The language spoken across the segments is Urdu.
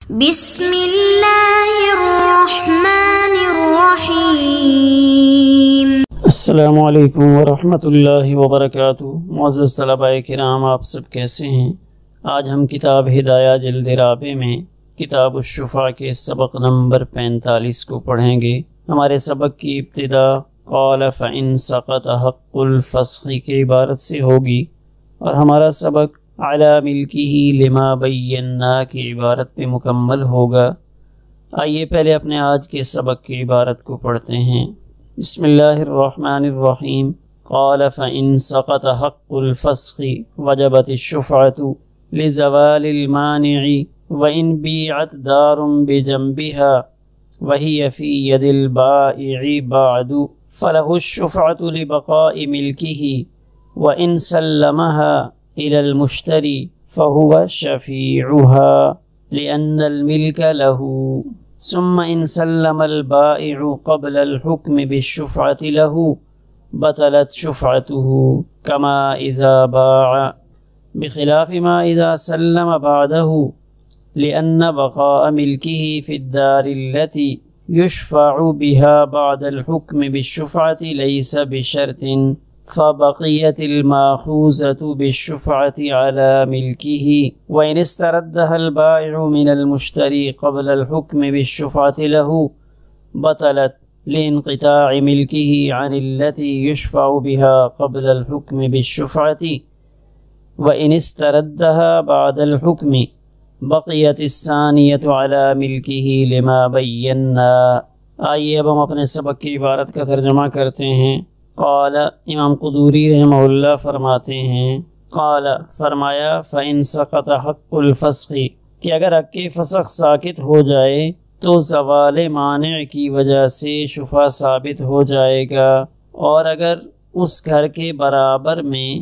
بسم اللہ الرحمن الرحیم۔ السلام علیکم ورحمۃ اللہ وبرکاتہ۔ معزز طلباء کرام، آپ سب کیسے ہیں؟ آج ہم کتاب ہدایہ جلد رابع میں کتاب الشفاء کے سبق نمبر 45 کو پڑھیں گے۔ ہمارے سبق کی ابتدا قال فإن سقط حق الفسخ کی عبارت سے ہوگی اور ہمارا سبق علی ملکہ لما بینا کی عبارت پہ مکمل ہوگا۔ آئیے پہلے اپنے آج کے سبق کی عبارت کو پڑھتے ہیں۔ بسم اللہ الرحمن الرحیم۔ قال فإن سقط حق الفسخ وجبت الشفعة لزوال المانع وإن بيعت دار بجنبها وهي في يد البائع بعد فله الشفعة لبقاء ملكه وإن سلمها إلى المشتري فهو شفيعها لأن الملك له، ثم إن سلم البائع قبل الحكم بالشفعة له بطلت شفعته كما إذا باع، بخلاف ما إذا سلم بعده، لأن بقاء ملكه في الدار التي يشفع بها بعد الحكم بالشفعة ليس بشرط، فبقيت الماخوذة بالشفعة على ملكه، وإن استردها البائع من المشتري قبل الحكم بالشفعة له بطلت لانقطاع ملكه عن التي يشفع بها قبل الحكم بالشفعة، وإن استردها بعد الحكم بقيت الثانية على ملكه لما بينا۔ آئیے اب ہم اپنے سبق کی عبارت کا ترجمہ کرتے ہیں۔ قال امام قدوری رحمہ اللہ فرماتے ہیں، قال فرمایا فإن سقط حق الفسخ کہ اگر حق فسخ ساقط ہو جائے تو زوال مانع کی وجہ سے شفا ثابت ہو جائے گا، اور اگر اس گھر کے برابر میں،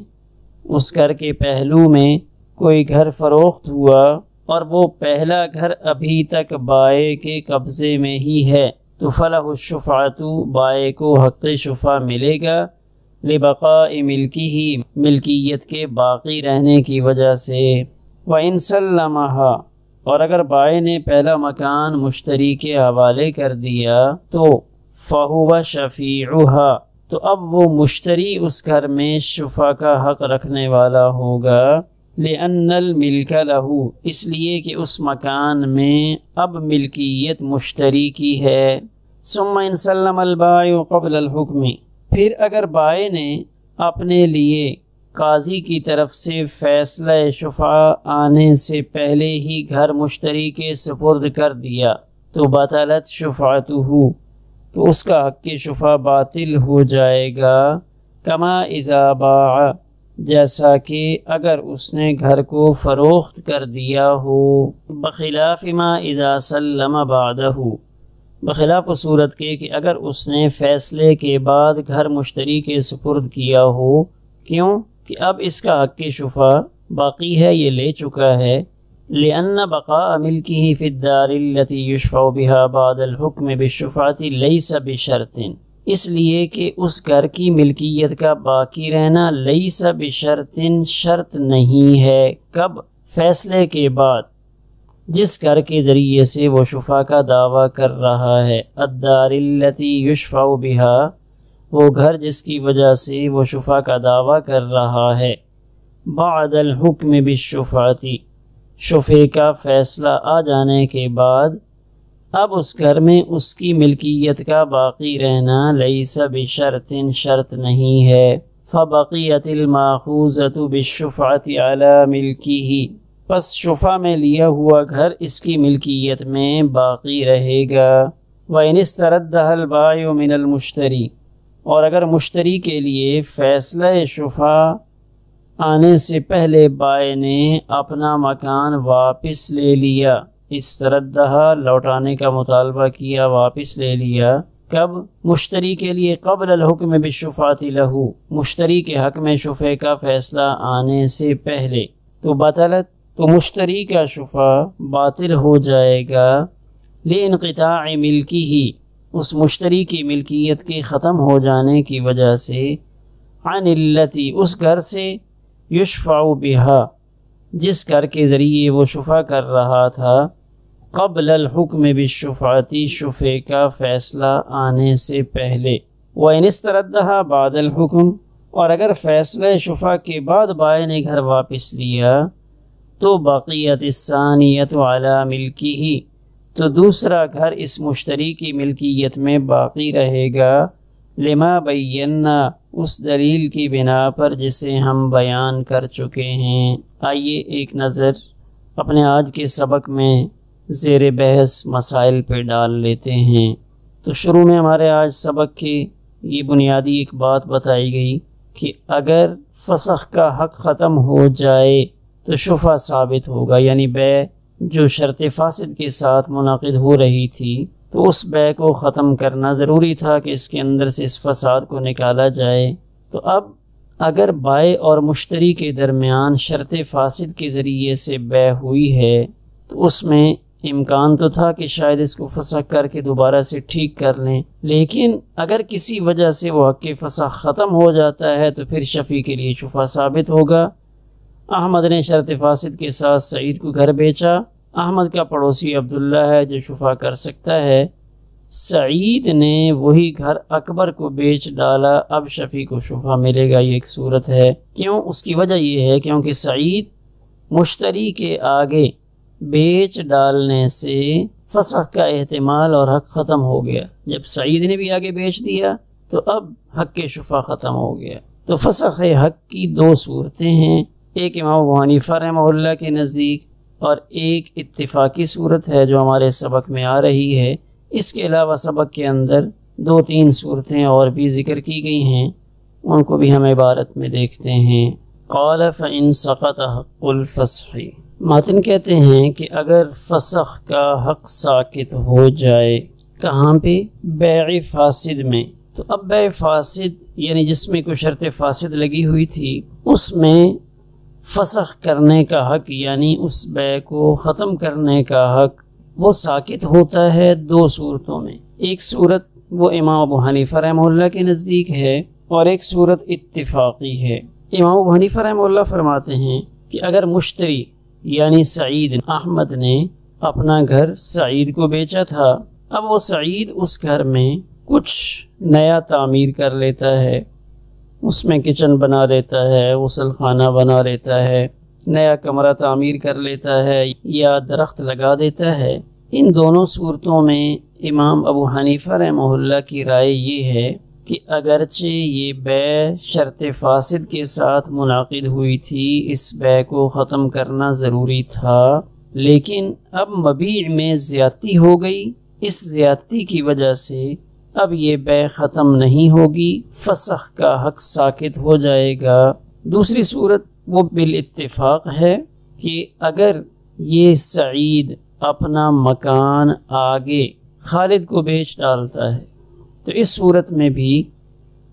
اس گھر کے پہلو میں کوئی گھر فروخت ہوا اور وہ پہلا گھر ابھی تک بائع کے قبضے میں ہی ہے تو فلہ الشفعۃ بائع کو حق شفا ملے گا، لبقاء ملکہ ملکیت کے باقی رہنے کی وجہ سے، وإن سلمھا اور اگر بائع نے پہلا مکان مشتری کے حوالے کر دیا تو فہو شفیعھا تو اب وہ مشتری اس گھر میں شفا کا حق رکھنے والا ہوگا، لأن الملک لہ اس لیے کہ اس مکان میں اب ملکیت مشتری کی ہے، ثم ان سلم البائع قبل الحکم پھر اگر بائع نے اپنے لیے قاضی کی طرف سے فیصلہ شفا آنے سے پہلے ہی گھر مشتری کے سپرد کر دیا تو بطلت شفعتہ تو اس کا حق شفا باطل ہو جائے گا، کما اذا باع جیسا کہ اگر اس نے گھر کو فروخت کر دیا ہو، بخلاف ما اذا سلم بعدہ بخلاف صورت کے کہ اگر اس نے فیصلے کے بعد گھر مشتری کے سپرد کیا ہو، کیوں کہ اب اس کا حق شفا باقی ہے، یہ لے چکا ہے، لأن بقاء ملکہ فی الدار التي يشفع بها بعد الحکم بالشفعۃ لیس بشرط اس لیے کہ اس گھر کی ملکیت کا باقی رہنا لیس بشرط شرط نہیں ہے، کب؟ فیصلے کے بعد، جس گھر کے ذریعے سے وہ شفا کا دعویٰ کر رہا ہے، الدار التي يشفع بها وہ گھر جس کی وجہ سے وہ شفا کا دعویٰ کر رہا ہے، بعد الحکم بالشفعۃ شفے کا فیصلہ آ جانے کے بعد اب اس گھر میں اس کی ملکیت کا باقی رہنا لیس بشرط شرط نہیں ہے، فبقیت الماخوذۃ بالشفعۃ علی ملکہ پس شفا میں لیا ہوا گھر اس کی ملکیت میں باقی رہے گا، وإن استردها البائع من المشتری اور اگر مشتری کے لیے فیصلہ شفا آنے سے پہلے بائع نے اپنا مکان واپس لے لیا، استردھا لوٹانے کا مطالبہ کیا، واپس لے لیا، کب؟ مشتری کے لیے قبل الحکم بالشفعۃ لہ مشتری کے حق میں شفے کا فیصلہ آنے سے پہلے، تو بطلت تو مشتری کا شفا باطل ہو جائے گا، لانقطاع ملکہ اس مشتری کی ملکیت کے ختم ہو جانے کی وجہ سے، عن التی اس گھر سے، یشفع بها جس گھر کے ذریعے وہ شفا کر رہا تھا، قبل الحکم بالشفعتی، شفعے کا فیصلہ آنے سے پہلے، وَإِنِ اسْتَرَدَّهَا بَعْدَ الْحُكْمِ، اور اگر فیصلہ شفع کے بعد بائے نے گھر واپس لیا تو بقیت الثانیۃ علی ملکہ، تو دوسرا گھر اس مشتری کی ملکیت میں باقی رہے گا، لما بینا، اس دلیل کی بنا پر جسے ہم بیان کر چکے ہیں۔ آئیے ایک نظر اپنے آج کے سبق میں زیر بحث مسائل پہ ڈال لیتے ہیں۔ تو شروع میں ہمارے آج سبق کی یہ بنیادی ایک بات بتائی گئی کہ اگر فسخ کا حق ختم ہو جائے تو شفع ثابت ہوگا، یعنی بیع جو شرط فاسد کے ساتھ منعقد ہو رہی تھی تو اس بیع کو ختم کرنا ضروری تھا کہ اس کے اندر سے اس فساد کو نکالا جائے۔ تو اب اگر بائع اور مشتری کے درمیان شرط فاسد کے ذریعے سے بیع ہوئی ہے تو اس میں امکان تو تھا کہ شاید اس کو فسخ کر کے دوبارہ سے ٹھیک کر لیں، لیکن اگر کسی وجہ سے وہ حق فسخ ختم ہو جاتا ہے تو پھر شفیع کے لیے شفع ثابت ہوگا۔ احمد نے شرط فاسد کے ساتھ سعید کو گھر بیچا، احمد کا پڑوسی عبداللہ ہے جو شفع کر سکتا ہے، سعید نے وہی گھر اکبر کو بیچ ڈالا، اب شفیع کو شفع ملے گا۔ یہ ایک صورت ہے، کیوں؟ اس کی وجہ یہ ہے کیونکہ سعید مشتری کے آگے بیچ ڈالنے سے فسخ کا احتمال اور حق ختم ہو گیا۔ جب سعید نے بھی آگے بیچ دیا تو اب حق کے شفع ختم ہو گیا۔ تو فسخ حق کی دو صورتیں ہیں، ایک امام ابو حنیفہ رحمہ اللہ کے نزدیک اور ایک اتفاقی صورت ہے جو ہمارے سبق میں آ رہی ہے۔ اس کے علاوہ سبق کے اندر دو تین صورتیں اور بھی ذکر کی گئی ہیں، ان کو بھی ہم عبارت میں دیکھتے ہیں۔ قال فإن سقط حق الفسخ، ماتن کہتے ہیں کہ اگر فسخ کا حق ساقط ہو جائے، کہاں پہ؟ بیع فاسد میں۔ تو اب بیع فاسد یعنی جس میں کوئی شرط فاسد لگی ہوئی تھی، اس میں فسخ کرنے کا حق یعنی اس بیع کو ختم کرنے کا حق وہ ساقط ہوتا ہے دو صورتوں میں۔ ایک صورت وہ امام ابو حنیفہ رحمہ اللہ کے نزدیک ہے اور ایک صورت اتفاقی ہے۔ امام ابو حنیفہ رحمہ اللہ فرماتے ہیں کہ اگر مشتری یعنی سعید احمد نے اپنا گھر سعید کو بیچا تھا، اب وہ سعید اس گھر میں کچھ نیا تعمیر کر لیتا ہے، اس میں کچن بنا لیتا ہے، غسل خانہ بنا لیتا ہے، نیا کمرہ تعمیر کر لیتا ہے یا درخت لگا دیتا ہے۔ ان دونوں صورتوں میں امام ابو حنیفہ رحمہ اللہ کی رائے یہ ہے کہ اگرچہ یہ بیع شرط فاسد کے ساتھ منعقد ہوئی تھی، اس بیع کو ختم کرنا ضروری تھا، لیکن اب مبیع میں زیادتی ہو گئی، اس زیادتی کی وجہ سے اب یہ بیع ختم نہیں ہوگی، فسخ کا حق ساقط ہو جائے گا۔ دوسری صورت وہ بالاتفاق ہے کہ اگر یہ سعید اپنا مکان آگے خالد کو بیچ ڈالتا ہے تو اس صورت میں بھی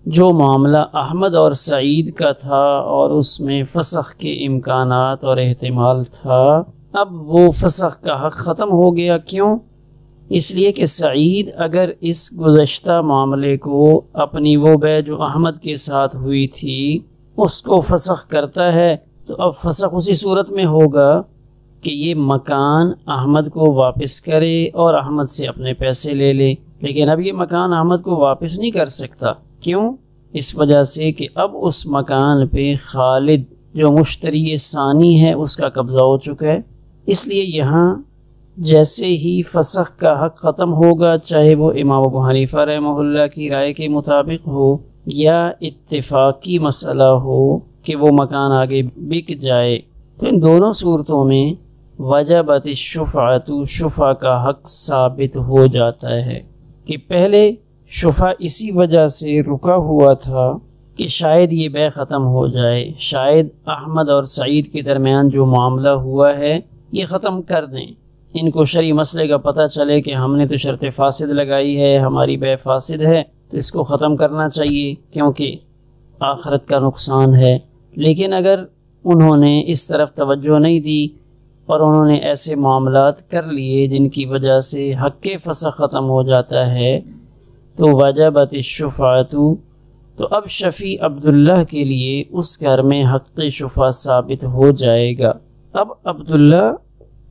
جو معاملہ احمد اور سعید کا تھا اور اس میں فسخ کے امکانات اور احتمال تھا، اب وہ فسخ کا حق ختم ہو گیا۔ کیوں؟ اس لیے کہ سعید اگر اس گزشتہ معاملے کو اپنی وہ بیع جو احمد کے ساتھ ہوئی تھی اس کو فسخ کرتا ہے تو اب فسخ اسی صورت میں ہوگا کہ یہ مکان احمد کو واپس کرے اور احمد سے اپنے پیسے لے لے، لیکن اب یہ مکان احمد کو واپس نہیں کر سکتا۔ کیوں؟ اس وجہ سے کہ اب اس مکان پہ خالد جو مشتری ثانی ہے اس کا قبضہ ہو چکا ہے، اس لیے یہاں جیسے ہی فسخ کا حق ختم ہوگا، چاہے وہ امام ابو حنیفہ رحمہ اللہ کی رائے کے مطابق ہو یا اتفاقی مسئلہ ہو کہ وہ مکان آگے بک جائے، تو ان دونوں صورتوں میں وجبت الشفعۃ، شفع کا حق ثابت ہو جاتا ہے کہ پہلے شفع اسی وجہ سے رکا ہوا تھا کہ شاید یہ بیع ختم ہو جائے، شاید احمد اور سعید کے درمیان جو معاملہ ہوا ہے یہ ختم کر دیں، ان کو شرعی مسئلے کا پتہ چلے کہ ہم نے تو شرط فاسد لگائی ہے، ہماری بیع فاسد ہے تو اس کو ختم کرنا چاہیے کیونکہ آخرت کا نقصان ہے۔ لیکن اگر انہوں نے اس طرف توجہ نہیں دی اور انہوں نے ایسے معاملات کر لیے جن کی وجہ سے حق فسخ ختم ہو جاتا ہے تو وجبت الشفعۃ، تو اب شفیع عبداللہ کے لیے اس گھر میں حق شفع ثابت ہو جائے گا۔ اب عبداللہ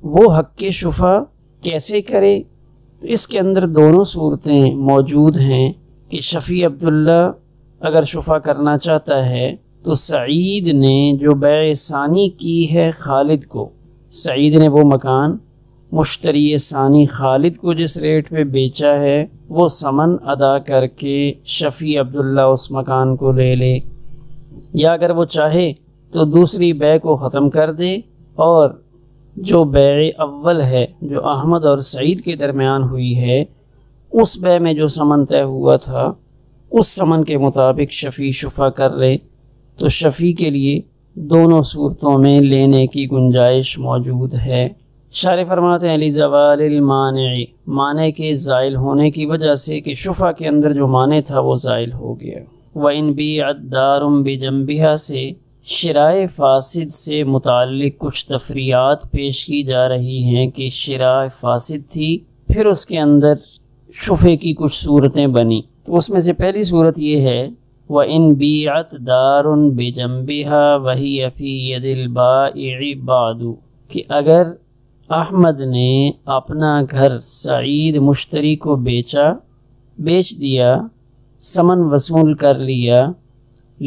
وہ حق شفع کیسے کرے؟ تو اس کے اندر دونوں صورتیں موجود ہیں کہ شفیع عبداللہ اگر شفا کرنا چاہتا ہے تو سعید نے جو بیع ثانی کی ہے خالد کو، سعید نے وہ مکان مشتری ثانی خالد کو جس ریٹ پہ بیچا ہے وہ ثمن ادا کر کے شفیع عبداللہ اس مکان کو لے لے، یا اگر وہ چاہے تو دوسری بیع کو ختم کر دے اور جو بیع اول ہے جو احمد اور سعید کے درمیان ہوئی ہے اس بیع میں جو ثمن طے ہوا تھا اس ثمن کے مطابق شفیع شفا کر لے، تو شفیع کے لیے دونوں صورتوں میں لینے کی گنجائش موجود ہے۔ شارح فرماتے ہیں لزوال المانع، مانع کے زائل ہونے کی وجہ سے کہ شفا کے اندر جو مانع تھا وہ زائل ہو گیا۔ وَإِن بِيعَتْ دَارٌ بِجَنبِهَا سے شرائع فاسد سے متعلق کچھ تفریعات پیش کی جا رہی ہیں کہ شرائع فاسد تھی، پھر اس کے اندر شفے کی کچھ صورتیں بنی، تو اس میں سے پہلی صورت یہ ہے وَإِن بِيعَتْ دَارٌ بِجَنبِهَا وَهِيَ فِي يَدِ الْبَائِعِ بَعْدُ، کہ اگر احمد نے اپنا گھر سعید مشتری کو بیچ دیا، ثمن وصول کر لیا،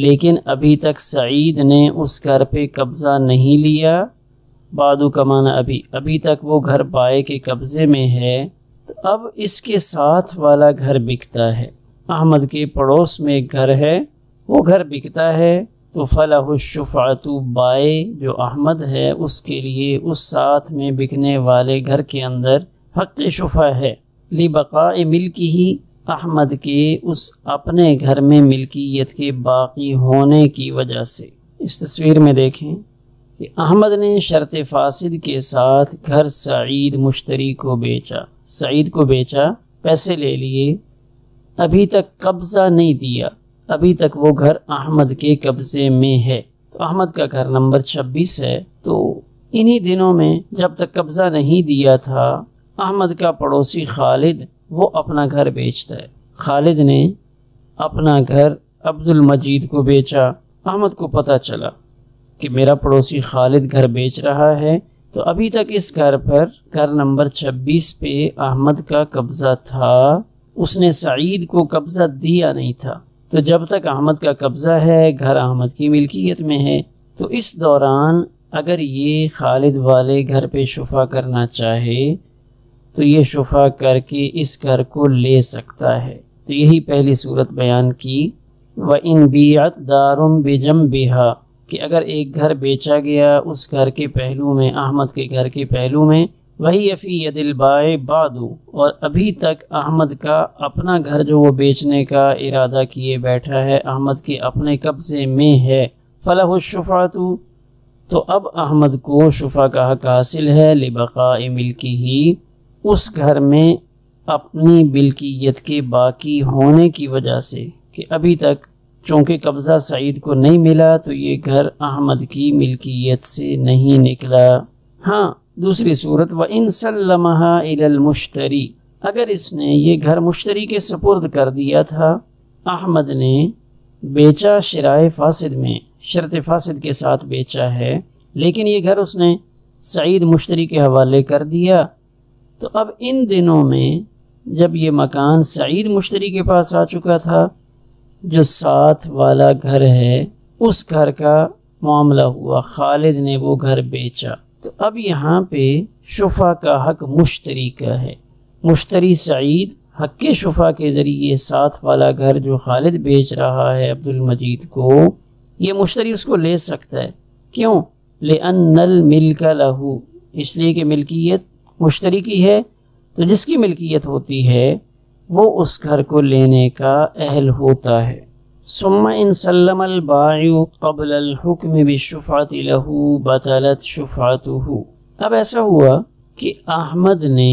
لیکن ابھی تک سعید نے اس گھر پہ قبضہ نہیں لیا، بعدو کا معنی ابھی تک وہ گھر بائے کے قبضے میں ہے، تو اب اس کے ساتھ والا گھر بکتا ہے، احمد کے پڑوس میں ایک گھر ہے، وہ گھر بکتا ہے، تو فلاح الشفعۃ، بائے جو احمد ہے اس کے لیے اس ساتھ میں بکنے والے گھر کے اندر حق شفع ہے، لبقاء ملکہ، احمد کے اس اپنے گھر میں ملکیت کے باقی ہونے کی وجہ سے۔ اس تصویر میں دیکھیں کہ احمد نے شرط فاسد کے ساتھ گھر سعید مشتری کو بیچا، سعید کو بیچا، پیسے لے لیے، ابھی تک قبضہ نہیں دیا، ابھی تک وہ گھر احمد کے قبضے میں ہے، تو احمد کا گھر نمبر 26 ہے، تو انہی دنوں میں جب تک قبضہ نہیں دیا تھا احمد کا پڑوسی خالد وہ اپنا گھر بیچتا ہے، خالد نے اپنا گھر عبد المجید کو بیچا، احمد کو پتہ چلا کہ میرا پڑوسی خالد گھر بیچ رہا ہے، تو ابھی تک اس گھر پر گھر نمبر 26 پہ احمد کا قبضہ تھا، اس نے سعید کو قبضہ دیا نہیں تھا، تو جب تک احمد کا قبضہ ہے گھر احمد کی ملکیت میں ہے، تو اس دوران اگر یہ خالد والے گھر پہ شفا کرنا چاہے تو یہ شفا کر کے اس گھر کو لے سکتا ہے، تو یہی پہلی صورت بیان کی وَإِن بِيعَتْ دَارٌ بِجَنبِهَا، کہ اگر ایک گھر بیچا گیا اس گھر کے پہلو میں، احمد کے گھر کے پہلو میں، وَهِيَ فِي يَدِ الْبَائِعِ بَعْدُ، اور ابھی تک احمد کا اپنا گھر جو وہ بیچنے کا ارادہ کیے بیٹھا ہے احمد کے اپنے قبضے میں ہے، فَلَهُ الشُّفْعَةُ، تو اب احمد کو شفا کا حق حاصل ہے، لبقاء ملکہ، اس گھر میں اپنی ملکیت کے باقی ہونے کی وجہ سے، کہ ابھی تک چونکہ قبضہ سعید کو نہیں ملا تو یہ گھر احمد کی ملکیت سے نہیں نکلا۔ ہاں دوسری صورت وَإِن سَلَّمَهَا إِلَى الْمُشْتَرِي، اگر اس نے یہ گھر مشتری کے سپرد کر دیا تھا، احمد نے بیچا شرائع فاسد میں، شرط فاسد کے ساتھ بیچا ہے، لیکن یہ گھر اس نے سعید مشتری کے حوالے کر دیا، تو اب ان دنوں میں جب یہ مکان سعید مشتری کے پاس آ چکا تھا، جو ساتھ والا گھر ہے اس گھر کا معاملہ ہوا، خالد نے وہ گھر بیچا، تو اب یہاں پہ شفا کا حق مشتری کا ہے، مشتری سعید حق شفا کے ذریعے ساتھ والا گھر جو خالد بیچ رہا ہے عبد المجید کو، یہ مشتری اس کو لے سکتا ہے، کیوں؟ لِأَنَّ الْمِلْكَ لَهُ، اس لیے کہ ملکیت مشتری کی ہے، تو جس کی ملکیت ہوتی ہے وہ اس گھر کو لینے کا اہل ہوتا ہے۔ ثم ان سلم البائع قبل الحکم بالشفعة له بطلت شفعته، اب ایسا ہوا کہ احمد نے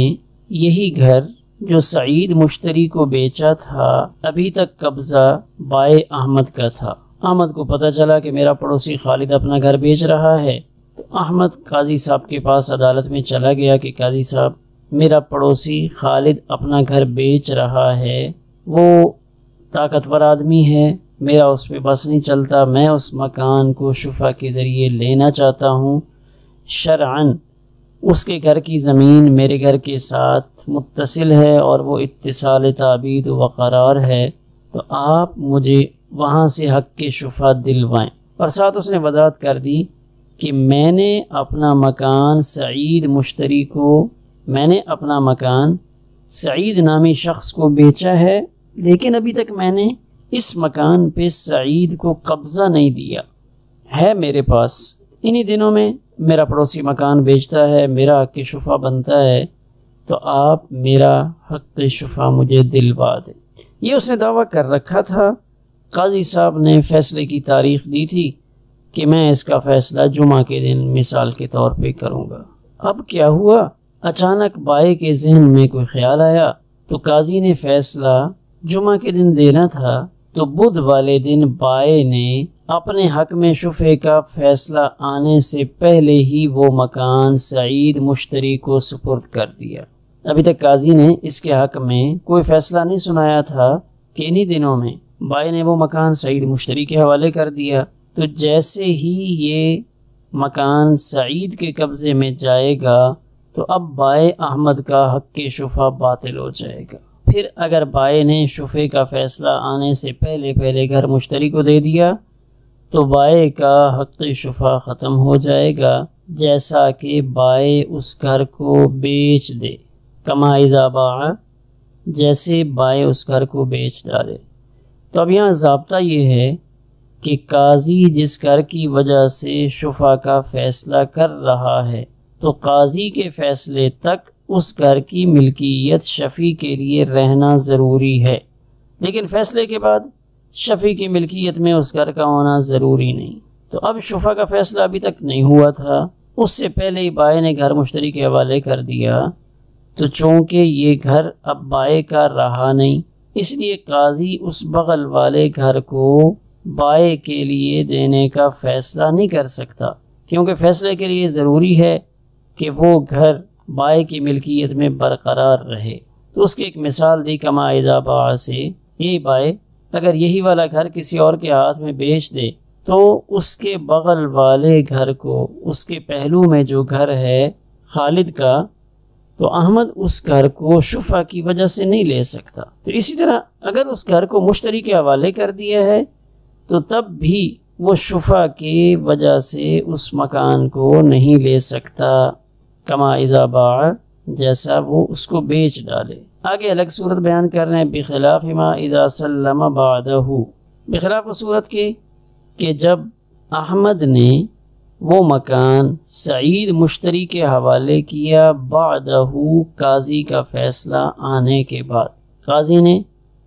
یہی گھر جو سعید مشتری کو بیچا تھا ابھی تک قبضہ بائع احمد کا تھا، احمد کو پتہ چلا کہ میرا پڑوسی خالد اپنا گھر بیچ رہا ہے، تو احمد قاضی صاحب کے پاس عدالت میں چلا گیا کہ قاضی صاحب میرا پڑوسی خالد اپنا گھر بیچ رہا ہے، وہ طاقتور آدمی ہے، میرا اس پہ بس نہیں چلتا، میں اس مکان کو شفا کے ذریعے لینا چاہتا ہوں، شرعاً اس کے گھر کی زمین میرے گھر کے ساتھ متصل ہے اور وہ اتصال تعبید و قرار ہے، تو آپ مجھے وہاں سے حق کے شفاء دلوائیں۔ اور ساتھ اس نے وضاحت کر دی کہ میں نے اپنا مکان سعید نامی شخص کو بیچا ہے، لیکن ابھی تک میں نے اس مکان پہ سعید کو قبضہ نہیں دیا ہے میرے پاس۔ انہی دنوں میں میرا پڑوسی مکان بیچتا ہے، میرا حق شفا بنتا ہے، تو آپ میرا حق شفا مجھے دلوا دیں۔ یہ اس نے دعویٰ کر رکھا تھا۔ قاضی صاحب نے فیصلے کی تاریخ دی تھی کہ میں اس کا فیصلہ جمعہ کے دن مثال کے طور پہ کروں گا۔ اب کیا ہوا؟ اچانک بائے کے ذہن میں کوئی خیال آیا، تو قاضی نے فیصلہ جمعہ کے دن دینا تھا، تو بدھ والے دن بائے نے اپنے حق میں شفع کا فیصلہ آنے سے پہلے ہی وہ مکان سعید مشتری کو سپرد کر دیا۔ ابھی تک قاضی نے اس کے حق میں کوئی فیصلہ نہیں سنایا تھا کہ انہی دنوں میں بائے نے وہ مکان سعید مشتری کے حوالے کر دیا۔ تو جیسے ہی یہ مکان سعید کے قبضے میں جائے گا تو اب بائے احمد کا حق کے شفا باطل ہو جائے گا۔ پھر اگر بائے نے شفع کا فیصلہ آنے سے پہلے گھر مشتری کو دے دیا تو بائے کا حق شفا ختم ہو جائے گا، جیسا کہ بائے اس گھر کو بیچ دے، کما اذا باع، جیسے بائے اس گھر کو بیچ ڈالے۔ تو اب یہاں ضابطہ یہ ہے کہ قاضی جس گھر کی وجہ سے شفا کا فیصلہ کر رہا ہے تو قاضی کے فیصلے تک اس گھر کی ملکیت شفیع کے لیے رہنا ضروری ہے، لیکن فیصلے کے بعد شفیع کی ملکیت میں اس گھر کا ہونا ضروری نہیں۔ تو اب شفا کا فیصلہ ابھی تک نہیں ہوا تھا، اس سے پہلے ہی بائے نے گھر مشتری کے حوالے کر دیا، تو چونکہ یہ گھر اب بائے کا رہا نہیں، اس لیے قاضی اس بغل والے گھر کو بائے کے لیے دینے کا فیصلہ نہیں کر سکتا، کیونکہ فیصلے کے لیے ضروری ہے کہ وہ گھر بائے کی ملکیت میں برقرار رہے۔ تو اس کی ایک مثال دی کما اذا باع سے، یہی بائے اگر یہی والا گھر کسی اور کے ہاتھ میں بیچ دے تو اس کے بغل والے گھر کو، اس کے پہلو میں جو گھر ہے خالد کا، تو احمد اس گھر کو شفا کی وجہ سے نہیں لے سکتا۔ تو اسی طرح اگر اس گھر کو مشتری کے حوالے کر دیا ہے تو تب بھی وہ شفا کی وجہ سے اس مکان کو نہیں لے سکتا، کما اذا باع، جیسا وہ اس کو بیچ ڈالے۔ آگے الگ صورت بیان کر رہے ہیں، بخلاف ما اذا سلم بعدہ، بخلاف صورت کے کہ جب احمد نے وہ مکان سعید مشتری کے حوالے کیا بعدہ، قاضی کا فیصلہ آنے کے بعد، قاضی نے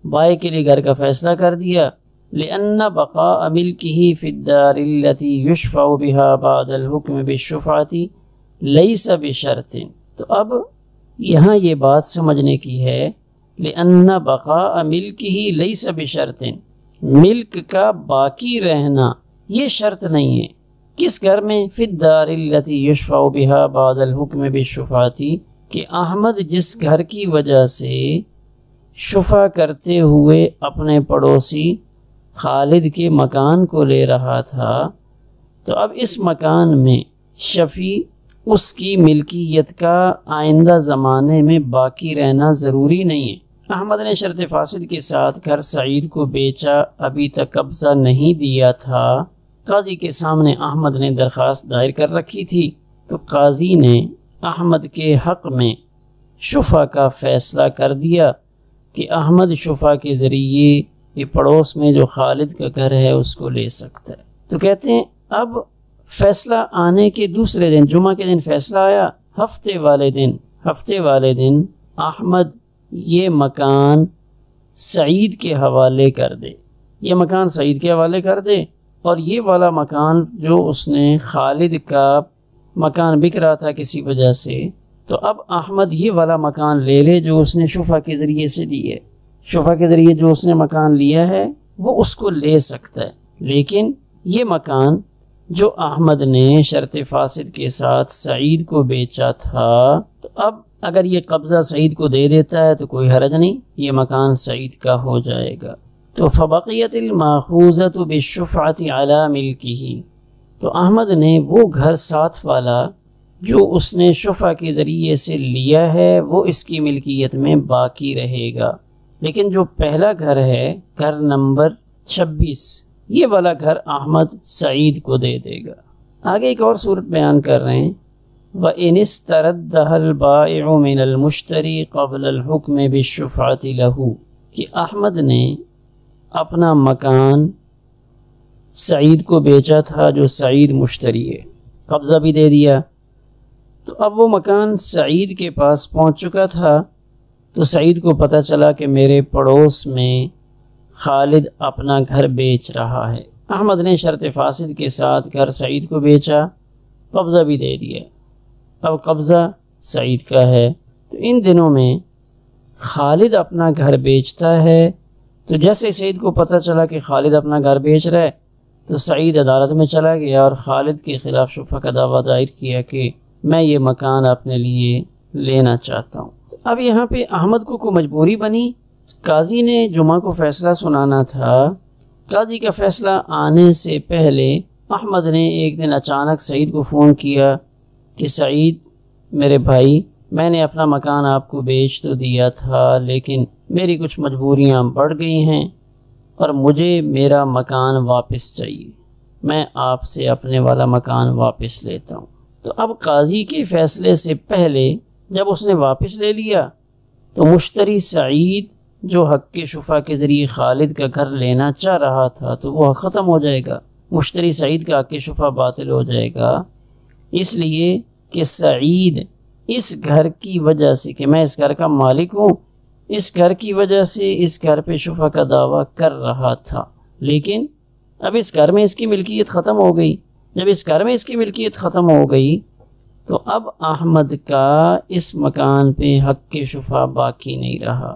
بائے کے لیے گھر کا فیصلہ کر دیا، لأن بقاء ملکہ فی الدار التي یشفع بها بعد الحکم بالشفعۃ لیس بشرط۔ تو اب یہاں یہ بات سمجھنے کی ہے، لأن بقاء ملکہ لیس بشرط، ملک کا باقی رہنا یہ شرط نہیں ہے۔ کس گھر میں؟ فی الدار التي یشفع بها بعد الحکم بالشفعۃ، کہ احمد جس گھر کی وجہ سے شفا کرتے ہوئے اپنے پڑوسی خالد کے مکان کو لے رہا تھا، تو اب اس مکان میں شفیع اس کی ملکیت کا آئندہ زمانے میں باقی رہنا ضروری نہیں ہے۔ احمد نے شرط فاسد کے ساتھ گھر سعید کو بیچا، ابھی تک قبضہ نہیں دیا تھا۔ قاضی کے سامنے احمد نے درخواست دائر کر رکھی تھی، تو قاضی نے احمد کے حق میں شفا کا فیصلہ کر دیا کہ احمد شفا کے ذریعے یہ پڑوس میں جو خالد کا گھر ہے اس کو لے سکتا ہے۔ تو کہتے ہیں اب فیصلہ آنے کے دوسرے دن، جمعہ کے دن فیصلہ آیا، ہفتے والے دن احمد یہ مکان سعید کے حوالے کر دے، یہ مکان سعید کے حوالے کر دے، اور یہ والا مکان جو اس نے خالد کا مکان بک رہا تھا کسی وجہ سے، تو اب احمد یہ والا مکان لے لے جو اس نے شفا کے ذریعے سے دی ہے، شفا کے ذریعے جو اس نے مکان لیا ہے وہ اس کو لے سکتا ہے۔ لیکن یہ مکان جو احمد نے شرط فاسد کے ساتھ سعید کو بیچا تھا، تو اب اگر یہ قبضہ سعید کو دے دیتا ہے تو کوئی حرج نہیں، یہ مکان سعید کا ہو جائے گا۔ تو فبقیت الماخوذۃ بالشفعۃ علی ملکہ، تو احمد نے وہ گھر ساتھ والا جو اس نے شفا کے ذریعے سے لیا ہے وہ اس کی ملکیت میں باقی رہے گا، لیکن جو پہلا گھر ہے، گھر نمبر 26، یہ والا گھر احمد سعید کو دے دے گا۔ آگے ایک اور صورت بیان کر رہے ہیں، وَإِنِ اسْتَرَدَّهَا الْبَائِعُ مِنَ الْمُشْتَرِي قَبْلَ الْحُكْمِ بِالشُّفْعَةِ لَهُ، کہ احمد نے اپنا مکان سعید کو بیچا تھا جو سعید مشتری ہے، قبضہ بھی دے دیا، تو اب وہ مکان سعید کے پاس پہنچ چکا تھا، تو سعید کو پتہ چلا کہ میرے پڑوس میں خالد اپنا گھر بیچ رہا ہے۔ احمد نے شرط فاسد کے ساتھ گھر سعید کو بیچا، قبضہ بھی دے دیا، اب قبضہ سعید کا ہے۔ تو ان دنوں میں خالد اپنا گھر بیچتا ہے، تو جیسے سعید کو پتہ چلا کہ خالد اپنا گھر بیچ رہا ہے تو سعید عدالت میں چلا گیا اور خالد کے خلاف شفا کا دعویٰ دائر کیا کہ میں یہ مکان اپنے لیے لینا چاہتا ہوں۔ اب یہاں پہ احمد کو مجبوری بنی، قاضی نے جمعہ کو فیصلہ سنانا تھا۔ قاضی کا فیصلہ آنے سے پہلے احمد نے ایک دن اچانک سعید کو فون کیا کہ سعید میرے بھائی، میں نے اپنا مکان آپ کو بیچ تو دیا تھا، لیکن میری کچھ مجبوریاں بڑھ گئی ہیں اور مجھے میرا مکان واپس چاہیے، میں آپ سے اپنے والا مکان واپس لیتا ہوں۔ تو اب قاضی کے فیصلے سے پہلے جب اس نے واپس لے لیا تو مشتری سعید جو حق کے شفا کے ذریعے خالد کا گھر لینا چاہ رہا تھا تو وہ حق ختم ہو جائے گا، مشتری سعید کا حق کے شفا باطل ہو جائے گا، اس لیے کہ سعید اس گھر کی وجہ سے کہ میں اس گھر کا مالک ہوں، اس گھر کی وجہ سے اس گھر پہ شفا کا دعویٰ کر رہا تھا، لیکن اب اس گھر میں اس کی ملکیت ختم ہو گئی۔ جب اس گھر میں اس کی ملکیت ختم ہو گئی تو اب احمد کا اس مکان پہ حق کے شفا باقی نہیں رہا۔